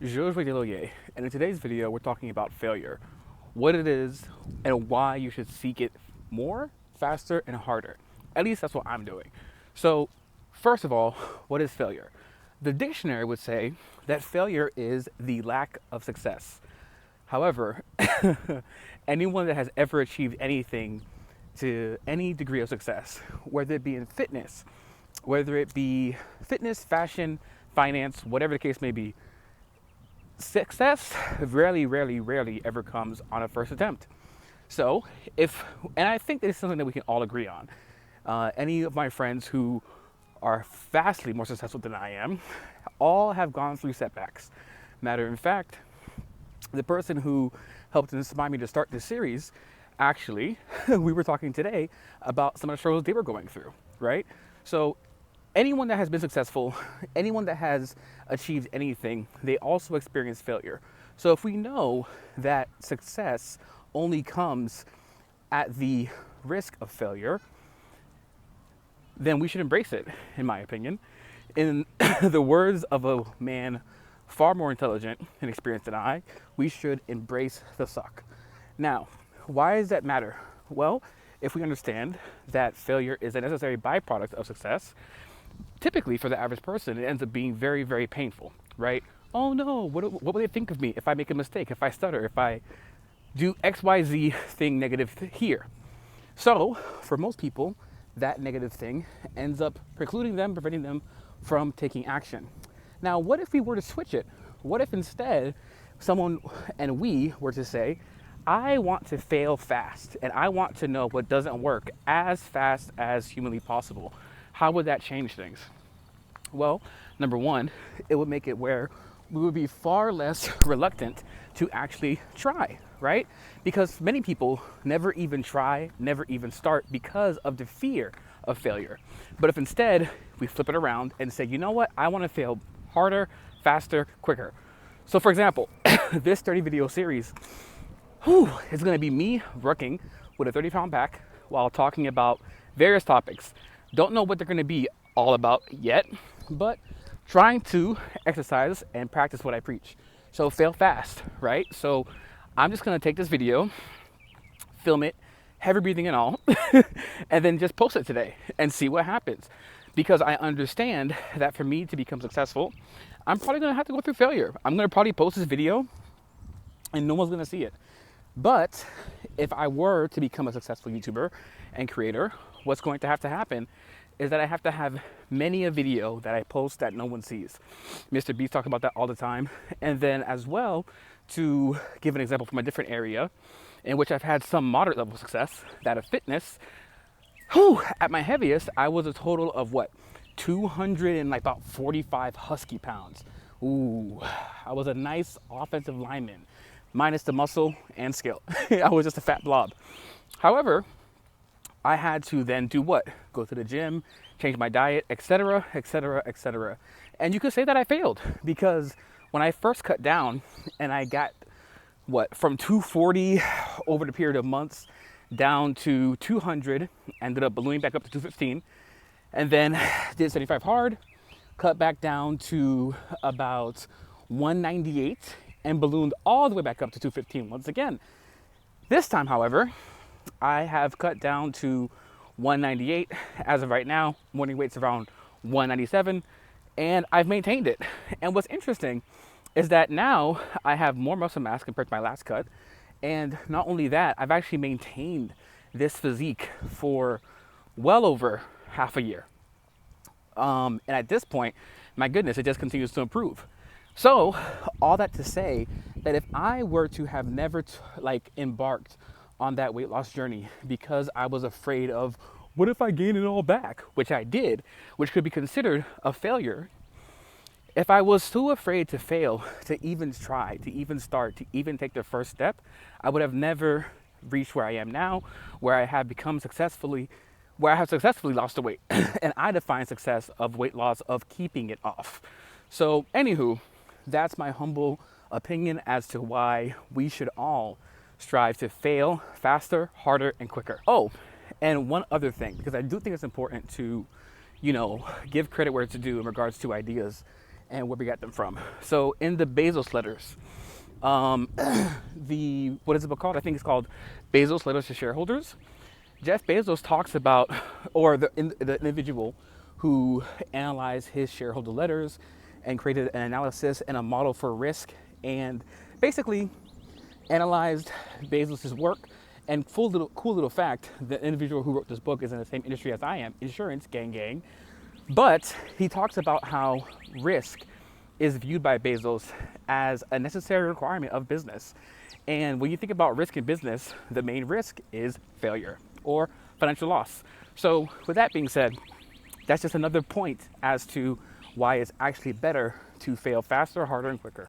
Georges Deloyer, and in today's video, we're talking about failure, what it is, and why you should seek it more, faster, and harder. At least that's what I'm doing. So, first of all, what is failure? The dictionary would say that failure is the lack of success. However, anyone that has ever achieved anything to any degree of success, whether it be in fitness, whether it be fitness, fashion, finance, whatever the case may be, success rarely ever comes on a first attempt. So, and I think that it's something that we can all agree on. Any of my friends who are vastly more successful than I am, all have gone through setbacks. Matter of fact, the person who helped inspire me to start this series, actually, we were talking today about some of the struggles they were going through, right? So anyone that has been successful, anyone that has achieved anything, they also experience failure. So if we know that success only comes at the risk of failure, then we should embrace it, in my opinion. In the words of a man far more intelligent and experienced than I, we should embrace the suck. Now, why does that matter? Well, if we understand that failure is a necessary byproduct of success, typically for the average person, it ends up being very painful, right? Oh no, what will they think of me if I make a mistake, if I stutter, if I do XYZ thing negative here? So, for most people, that negative thing ends up precluding them, preventing them from taking action. Now, what if we were to switch it? What if instead someone and we were to say, I want to fail fast and I want to know what doesn't work as fast as humanly possible? How would that change things? Well, number one, it would make it where we would be far less reluctant to actually try, right? Because many people never even try, never even start because of the fear of failure. But if instead we flip it around and say, you know what, I want to fail harder, faster, quicker. So for example, this 30 video series is going to be me working with a 30-pound pack while talking about various topics. Don't know what they're going to be all about yet, but trying to exercise and practice what I preach. So fail fast, right? So I'm just going to take this video, film it, heavy breathing and all, and then just post it today and see what happens. Because I understand that for me to become successful, I'm probably going to have to go through failure. I'm going to probably post this video and no one's going to see it. But if I were to become a successful YouTuber and creator, what's going to happen is that I have to have many a video that I post that no one sees. Mr. Beast talks about that all the time. And then as well, to give an example from a different area in which I've had some moderate level of success, that of fitness, at my heaviest, I was a total of 245 husky pounds. I was a nice offensive lineman, minus the muscle and skill. I was just a fat blob. However, I had to then do what? Go to the gym, change my diet, etc., etc., etc. And you could say that I failed because when I first cut down and I got from 240 over the period of months down to 200, ended up ballooning back up to 215, and then did 75 hard, cut back down to about 198 and ballooned all the way back up to 215 once again. This time, however, I have cut down to 198 as of right now. Morning weight's around 197 and I've maintained it. And what's interesting is that now I have more muscle mass compared to my last cut. And not only that, I've actually maintained this physique for well over half a year. And at this point, my goodness, it just continues to improve. So all that to say that if I were to have never embarked on that weight loss journey because I was afraid of what if I gain it all back, which I did, which could be considered a failure. If I was too afraid to fail, to even try, to even start, to even take the first step, I would have never reached where I am now, where I have successfully lost the weight. And I define success of weight loss of keeping it off. So anywho, that's my humble opinion as to why we should all strive to fail faster, harder, and quicker. Oh, and one other thing, because I do think it's important to, give credit where it's due in regards to ideas and where we got them from. So in the Bezos letters, what is it book called? I think it's called Bezos Letters to Shareholders. Jeff Bezos talks about, or the individual who analyzed his shareholder letters and created an analysis and a model for risk, and basically analyzed Bezos' work. And cool little fact: the individual who wrote this book is in the same industry as I am, insurance, gang. But he talks about how risk is viewed by Bezos as a necessary requirement of business. And when you think about risk in business, the main risk is failure or financial loss. So with that being said, that's just another point as to why it's actually better to fail faster, harder, and quicker.